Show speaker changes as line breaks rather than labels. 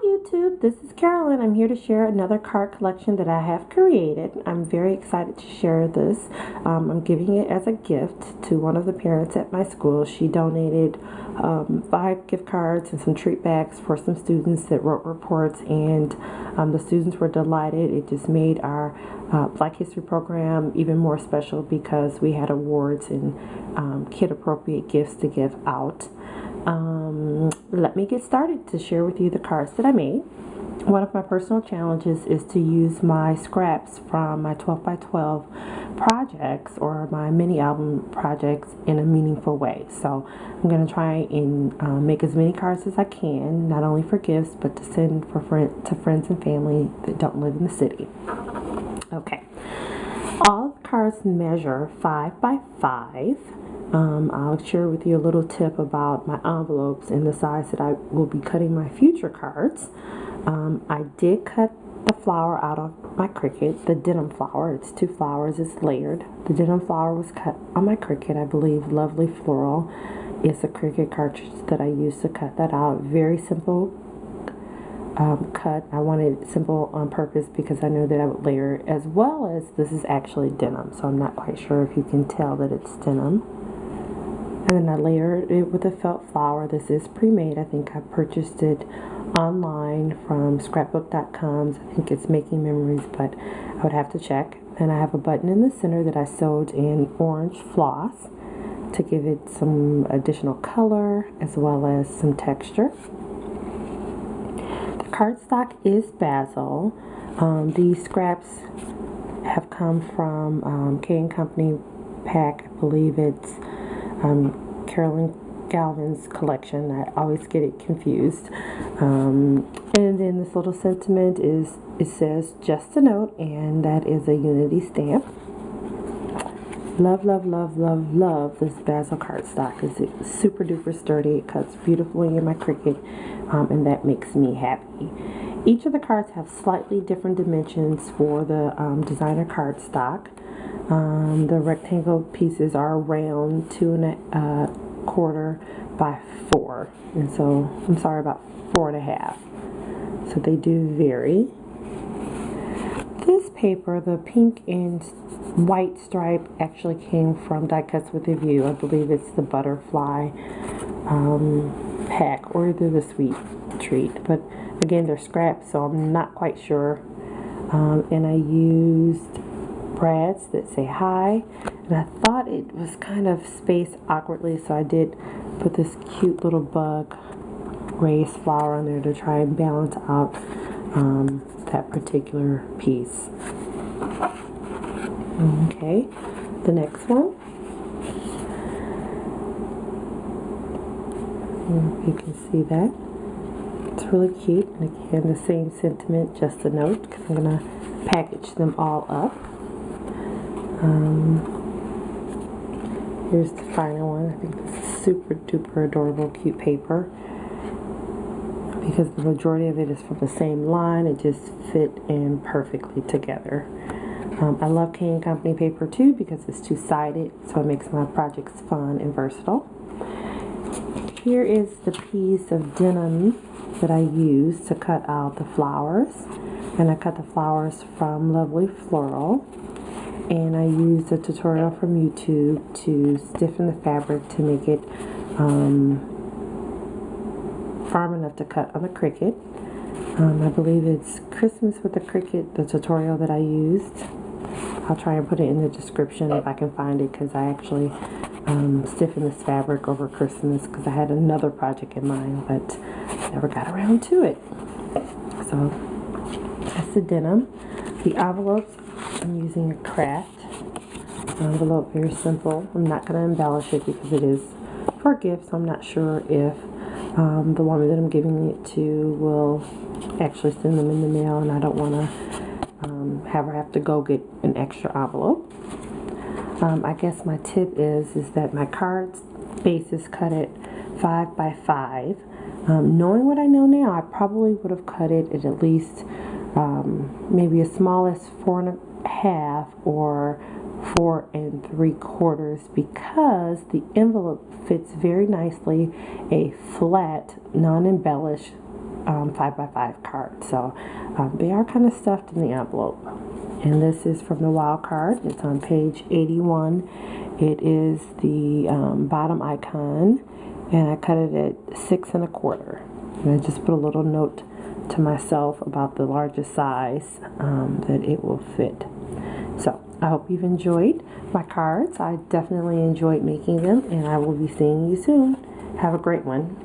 YouTube, this is Carolyn. I'm here to share another card collection that I have created. I'm very excited to share this. I'm giving it as a gift to one of the parents at my school. She donated 5 gift cards and some treat bags for some students that wrote reports, and the students were delighted. It just made our Black History program even more special because we had awards and kid appropriate gifts to give out. Let me get started to share with you the cards that I made. One of my personal challenges is to use my scraps from my 12 by 12 projects or my mini album projects in a meaningful way. So I'm going to try and make as many cards as I can, not only for gifts, but to send to friends and family that don't live in the city. Okay. All the cards measure 5 by 5. I'll share with you a little tip about my envelopes and the size that I will be cutting my future cards. I did cut the flower out of my Cricut, the Denim flower. It's 2 flowers, it's layered. The Denim flower was cut on my Cricut. I believe Lovely Floral is a Cricut cartridge that I used to cut that out. Very simple cut. I wanted it simple on purpose because I knew that I would layer it, as well as this is actually denim, so I'm not quite sure if you can tell that it's denim. And then I layered it with a felt flower. This is pre-made. I think I purchased it online from scrapbook.com. I think it's Making Memories, but I would have to check. And I have a button in the center that I sewed in orange floss to give it some additional color as well as some texture. The cardstock is Bazzil. These scraps have come from K & Company pack. I believe it's Carolyn Galvin's collection. I always get it confused. And then this little sentiment is, it says just a note, and that is a Unity stamp. Love, love, love, love, love this Bazzil cardstock. It's super duper sturdy. It cuts beautifully in my Cricut, and that makes me happy. Each of the cards have slightly different dimensions for the designer cardstock. The rectangle pieces are round 2 1/4 by 4, and so I'm sorry, about 4 1/2. So they do vary. This paper, the pink and white stripe, actually came from Die Cuts with a View. I believe it's the butterfly pack or either the sweet treat, but again they're scraps, so I'm not quite sure. And I used brads that say hi, and I thought it was kind of spaced awkwardly, so I did put this cute little bug raised flower on there to try and balance out that particular piece. Okay, the next one, you can see that it's really cute, and again the same sentiment, just a note, because I'm gonna package them all up. Here's the final one. I think this is super duper adorable, cute paper. Because the majority of it is from the same line, it just fit in perfectly together. I love K & Company paper too because it's two-sided, so it makes my projects fun and versatile. Here is the piece of denim that I used to cut out the flowers. And I cut the flowers from Lovely Floral. And I used a tutorial from YouTube to stiffen the fabric to make it firm enough to cut on the Cricut. I believe it's Christmas with the Cricut, the tutorial that I used. I'll try and put it in the description if I can find it, because I actually stiffened this fabric over Christmas because I had another project in mind, but never got around to it. So that's the denim. The envelopes, I'm using a craft envelope, very simple. I'm not going to embellish it because it is for gifts. I'm not sure if the woman that I'm giving it to will actually send them in the mail, and I don't want to have her have to go get an extra envelope. I guess my tip is that my card base is cut at 5 by 5. Knowing what I know now, I probably would have cut it at least maybe as small as 4 1/2 or 4 3/4, because the envelope fits very nicely a flat, non-embellished 5x5 card. So they are kind of stuffed in the envelope. And this is from the Wild card. It's on page 81. It is the bottom icon, and I cut it at 6 1/4. And I just put a little note to myself about the largest size that it will fit. So I hope you've enjoyed my cards. I definitely enjoyed making them, and I will be seeing you soon. Have a great one.